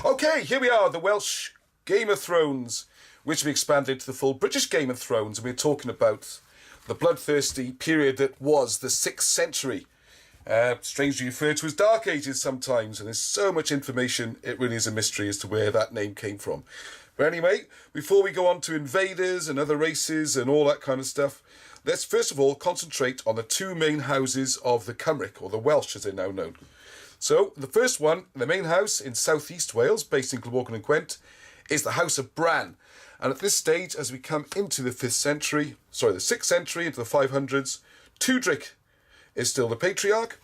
Okay, here we are, the Welsh Game of Thrones, which we expanded to the full British Game of Thrones, and we're talking about the bloodthirsty period that was the 6th century. Strangely referred to as Dark Ages sometimes, and there's so much information, it really is a mystery as to where that name came from. But anyway, before we go on to invaders and other races and all that kind of stuff, let's first of all concentrate on the two main houses of the Cymric, or the Welsh as they're now known. So, the first one, the main house in southeast Wales, based in Glamorgan and Gwent, is the House of Bran. And at this stage, as we come into the 6th century, into the 500s, Heddwch is still the patriarch.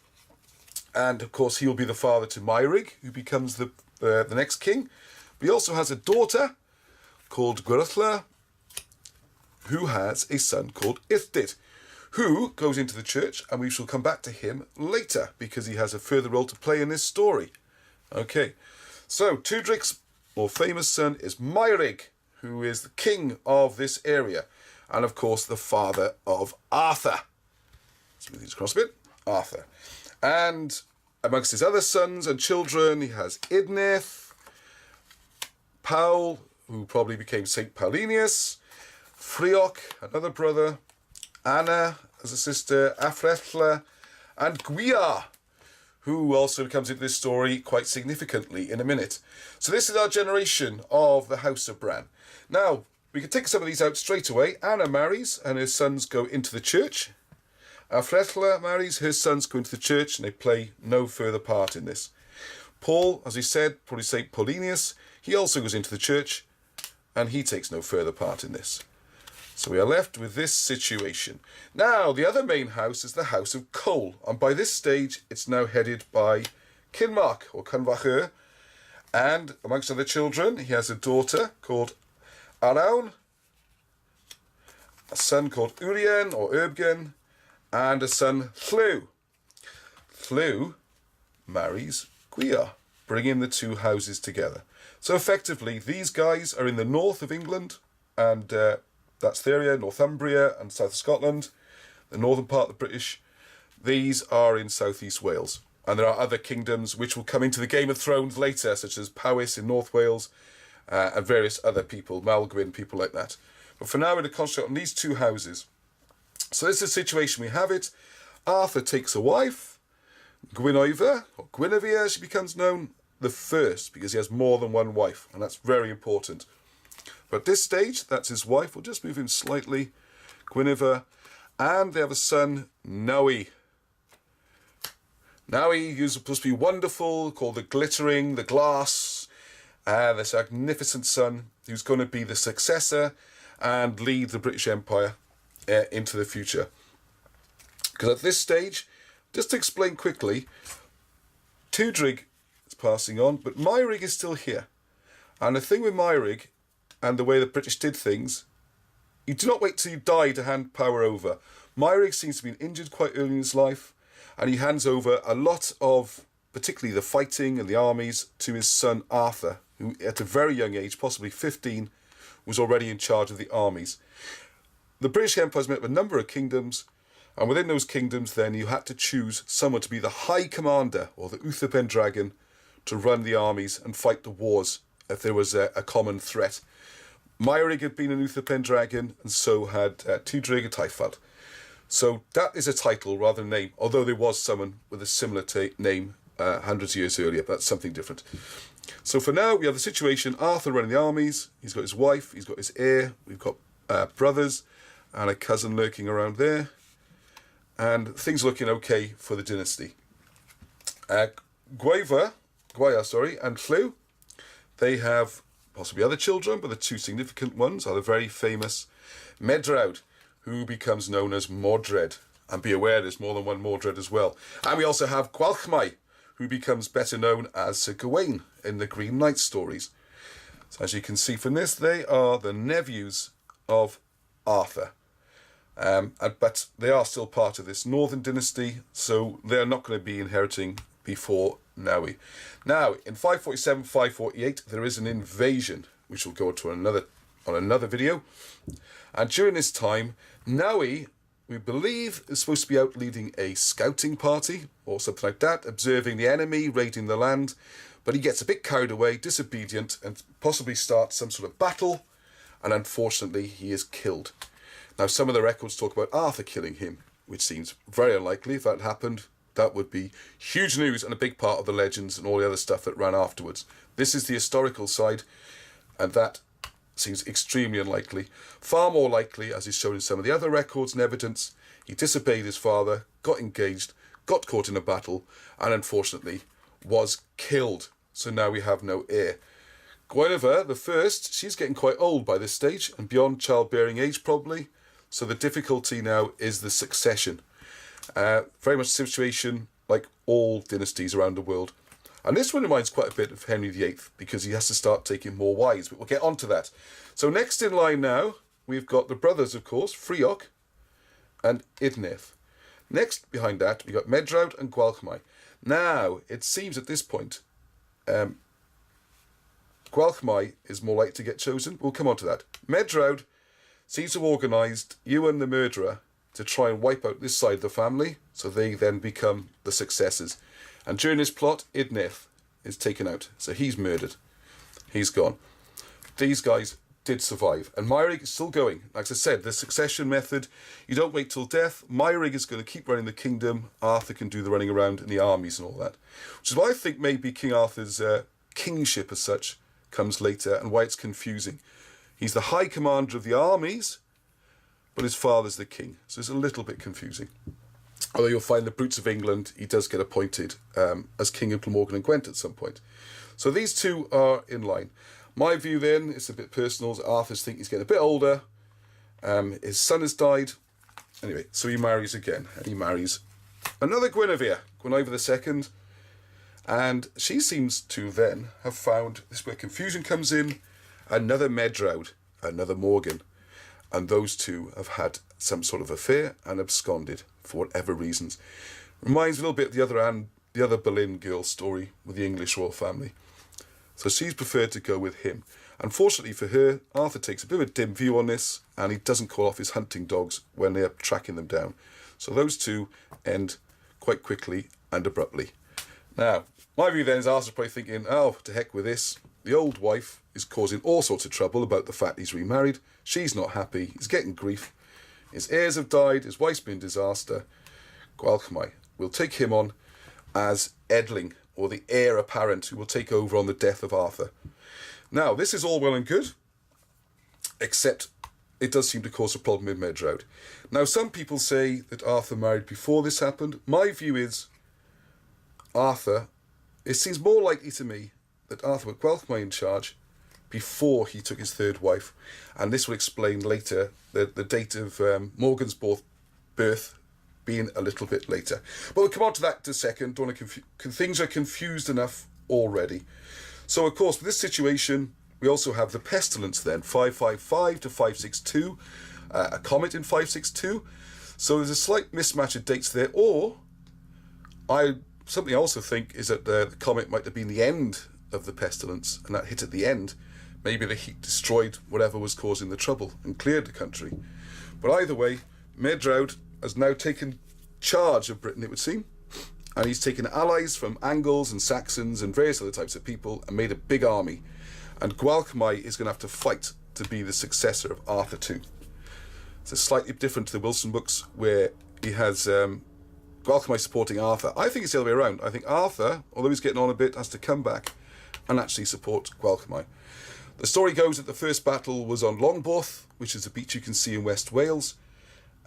And, of course, he'll be the father to Meirig, who becomes the next king. But he also has a daughter called Gwerthla, who has a son called Ithdyd, who goes into the church, and we shall come back to him later, because he has a further role to play in this story. Okay, so Heddwch's more famous son is Meirig, who is the king of this area, and of course the father of Arthur. Let's move these across a bit. Arthur. And amongst his other sons and children, he has Idnith, Paul, who probably became Saint Paulinius, Frioch, another brother, Anna as a sister, Afrethla, and Gwyar, who also comes into this story quite significantly in a minute. So this is our generation of the House of Bran. Now, we can take some of these out straight away. Anna marries and her sons go into the church. Afrethla marries, her sons go into the church, and they play no further part in this. Paul, as we said, probably St. Paulinius, he also goes into the church, and he takes no further part in this. So we are left with this situation. Now, the other main house is the House of Cole, and by this stage, it's now headed by Cynmarc, or Cynfachur, and amongst other children, he has a daughter called Arawn, a son called Urien, or Urbgen, and a son, Llyw. Llyw marries Gwyar, bringing the two houses together. So effectively, these guys are in the north of England, and that's the area, Northumbria and south of Scotland, the northern part of the British. These are in southeast Wales. And there are other kingdoms which will come into the Game of Thrones later, such as Powys in North Wales, and various other people, Maelgwyn, people like that. But for now, we're going to concentrate on these two houses. So this is the situation we have it. Arthur takes a wife, Gwynevere, or Guinevere as she becomes known, the first, because he has more than one wife, and that's very important. But at this stage, that's his wife. We'll just move him slightly. Guinevere. And they have a son, Nawi. Nawi, who's supposed to be wonderful, called the Glittering, the Glass. This magnificent son, who's going to be the successor and lead the British Empire into the future. Because at this stage, just to explain quickly, Heddwch is passing on, but Meirig is still here. And the thing with Meirig, and the way the British did things, you do not wait till you die to hand power over. Meirig seems to be injured quite early in his life, and he hands over a lot of, particularly the fighting and the armies, to his son Arthur, who at a very young age, possibly 15, was already in charge of the armies. The British Empire is made up of a number of kingdoms, and within those kingdoms then you had to choose someone to be the High Commander, or the Uther Pendragon, to run the armies and fight the wars if there was a common threat. Meirig had been an Uther Pendragon, and so had Heddwch a Taifad. So that is a title rather than a name, although there was someone with a similar name hundreds of years earlier, but that's something different. So for now, we have the situation, Arthur running the armies, he's got his wife, he's got his heir, we've got brothers, and a cousin lurking around there, and things are looking okay for the dynasty. Gwyar, and Llyw, they have possibly other children, but the two significant ones are the very famous Medrawd, who becomes known as Mordred. And be aware there's more than one Mordred as well. And we also have Gwalchmai, who becomes better known as Sir Gawain in the Green Knight stories. So as you can see from this, they are the nephews of Arthur. But they are still part of this northern dynasty, so they're not going to be inheriting before Nawi. Now, in 547, 548, there is an invasion, which we'll go to on another video. And during this time, Nawi, we believe, is supposed to be out leading a scouting party, or something like that, observing the enemy, raiding the land. But he gets a bit carried away, disobedient, and possibly starts some sort of battle, and unfortunately he is killed. Now some of the records talk about Arthur killing him, which seems very unlikely. If that happened, that would be huge news and a big part of the legends and all the other stuff that ran afterwards. This is the historical side, and that seems extremely unlikely. Far more likely, as is shown in some of the other records and evidence, he disobeyed his father, got engaged, got caught in a battle, and unfortunately was killed. So now we have no heir. Guinevere the First, she's getting quite old by this stage and beyond childbearing age probably. So the difficulty now is the succession. Very much a situation like all dynasties around the world. And this one reminds quite a bit of Henry VIII because he has to start taking more wives, but we'll get on to that. So next in line now, we've got the brothers, of course, Heddwch and Idnith. Next behind that, we've got Medrawd and Gwalchmai. Now, it seems at this point, Gwalchmai is more likely to get chosen. We'll come on to that. Medrawd seems to have organised Ewan the murderer to try and wipe out this side of the family, so they then become the successors. And during this plot, Idnith is taken out, so he's murdered. He's gone. These guys did survive, and Meirig is still going. Like I said, the succession method, you don't wait till death. Meirig is going to keep running the kingdom. Arthur can do the running around in the armies and all that, which is why I think maybe King Arthur's kingship as such comes later, and why it's confusing. He's the high commander of the armies, but his father's the king, so it's a little bit confusing. Although you'll find the Brutes of England, he does get appointed as King of Glamorgan and Gwent at some point. So these two are in line. My view then, it's a bit personal, is Arthur's thinking he's getting a bit older. His son has died. Anyway, so he marries again, and he marries another Guinevere, Guinevere II. And she seems to then have found, this is where confusion comes in, another Medrawd, another Morgan. And those two have had some sort of affair and absconded for whatever reasons. Reminds me a little bit of the other Boleyn girl story with the English royal family. So she's preferred to go with him. Unfortunately for her, Arthur takes a bit of a dim view on this, and he doesn't call off his hunting dogs when they're tracking them down. So those two end quite quickly and abruptly. Now, my view then is Arthur's probably thinking, oh, to heck with this. The old wife is causing all sorts of trouble about the fact he's remarried. She's not happy. He's getting grief. His heirs have died. His wife's been a disaster. Gwalchmai will take him on as Edling, or the heir apparent, who will take over on the death of Arthur. Now, this is all well and good, except it does seem to cause a problem in Medrawd. Now, some people say that Arthur married before this happened. My view is Arthur, it seems more likely to me that Arthur put Gwalchmai in charge before he took his third wife, and this will explain later the date of Morgan's birth being a little bit later. But we'll come on to that in a second. Don't want to things are confused enough already. So, of course, with this situation, we also have the pestilence then, 555 to 562, a comet in 562. So there's a slight mismatch of dates there, or something I also think is that the comet might have been the end of the pestilence, and that hit at the end. Maybe the heat destroyed whatever was causing the trouble and cleared the country. But either way, Medrawd has now taken charge of Britain, it would seem, and he's taken allies from Angles and Saxons and various other types of people and made a big army. And Gwalchmai is going to have to fight to be the successor of Arthur too. So slightly different to the Wilson books, where he has Gwalchmai supporting Arthur. I think it's the other way around. I think Arthur, although he's getting on a bit, has to come back and actually support Gwalchmai. The story goes that the first battle was on Longborth, which is a beach you can see in West Wales,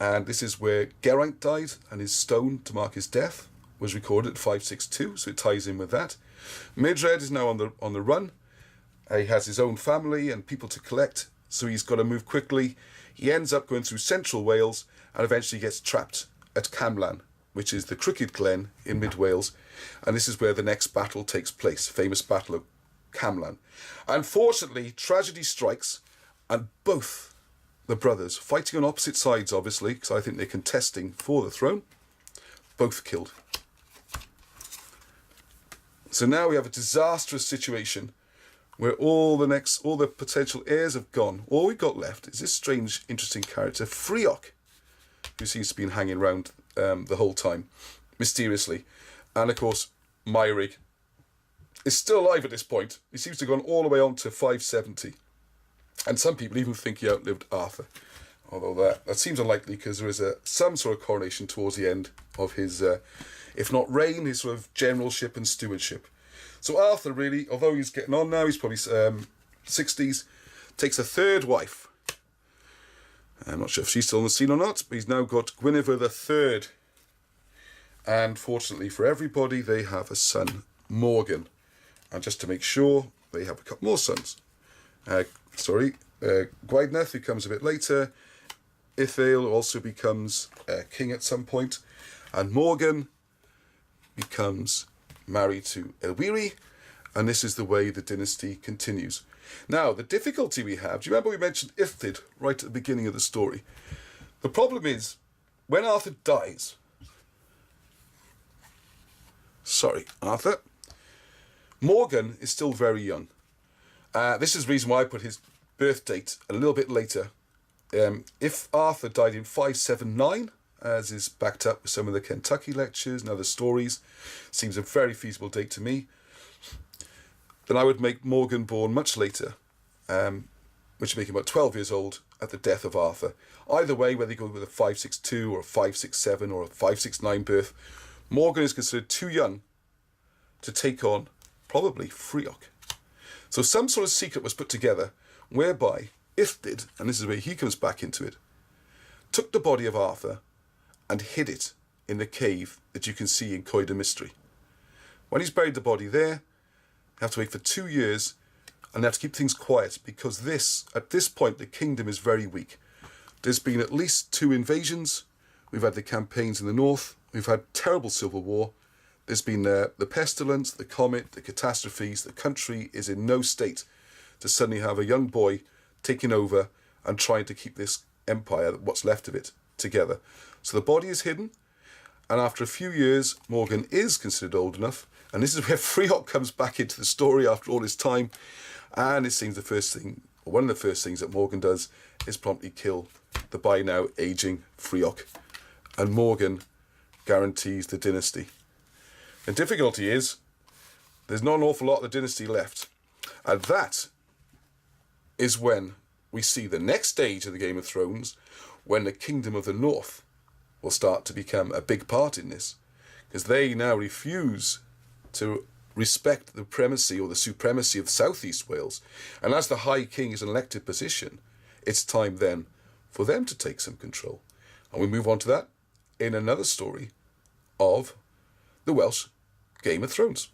and this is where Geraint died, and his stone to mark his death was recorded at 562, so it ties in with that. Medrawd is now on the run. He has his own family and people to collect, so he's got to move quickly. He ends up going through central Wales and eventually gets trapped at Camlan, which is the Crooked Glen in mid Wales, and this is where the next battle takes place, famous Battle of Camlan. Unfortunately, tragedy strikes, and both the brothers, fighting on opposite sides obviously, because I think they're contesting for the throne, both killed. So now we have a disastrous situation where all the potential heirs have gone. All we've got left is this strange, interesting character, Heddwch, who seems to be hanging around the whole time, mysteriously. And of course, Meirig, is still alive at this point. He seems to have gone all the way on to 570. And some people even think he outlived Arthur. Although that seems unlikely, because there is some sort of coronation towards the end of his, if not reign, his sort of generalship and stewardship. So Arthur really, although he's getting on now, he's probably 60s, takes a third wife. I'm not sure if she's still on the scene or not, but he's now got Guinevere the Third. And fortunately for everybody, they have a son, Morgan. And just to make sure, they have a couple more sons. Gwaedneth, who comes a bit later. Ithael also becomes king at some point. And Morgan becomes married to Elwiri. And this is the way the dynasty continues. Now, the difficulty we have, do you remember we mentioned Illtyd right at the beginning of the story? The problem is, when Arthur dies... Arthur. Morgan is still very young. This is the reason why I put his birth date a little bit later. If Arthur died in 579, as is backed up with some of the Kentucky lectures and other stories, seems a very feasible date to me, then I would make Morgan born much later, which would make him about 12 years old at the death of Arthur. Either way, whether you go with a 562 or a 567 or a 569 birth, Morgan is considered too young to take on probably Frioch. So some sort of secret was put together whereby Illtyd, and this is where he comes back into it, took the body of Arthur and hid it in the cave that you can see in Coed y Mystery. When he's buried the body there, they have to wait for 2 years, and they have to keep things quiet, because at this point the kingdom is very weak. There's been at least 2 invasions. We've had the campaigns in the north. We've had terrible civil war. There's been the pestilence, the comet, the catastrophes. The country is in no state to suddenly have a young boy taking over and trying to keep this empire, what's left of it, together. So the body is hidden, and after a few years, Morgan is considered old enough, and this is where Frioch comes back into the story after all this time, and it seems the first thing, or one of the first things that Morgan does is promptly kill the by now aging Frioch, and Morgan guarantees the dynasty. The difficulty is, there's not an awful lot of the dynasty left. And that is when we see the next stage of the Game of Thrones, when the Kingdom of the North will start to become a big part in this. Because they now refuse to respect the primacy or the supremacy of South East Wales. And as the High King is an elected position, it's time then for them to take some control. And we move on to that in another story of the Welsh Game of Thrones.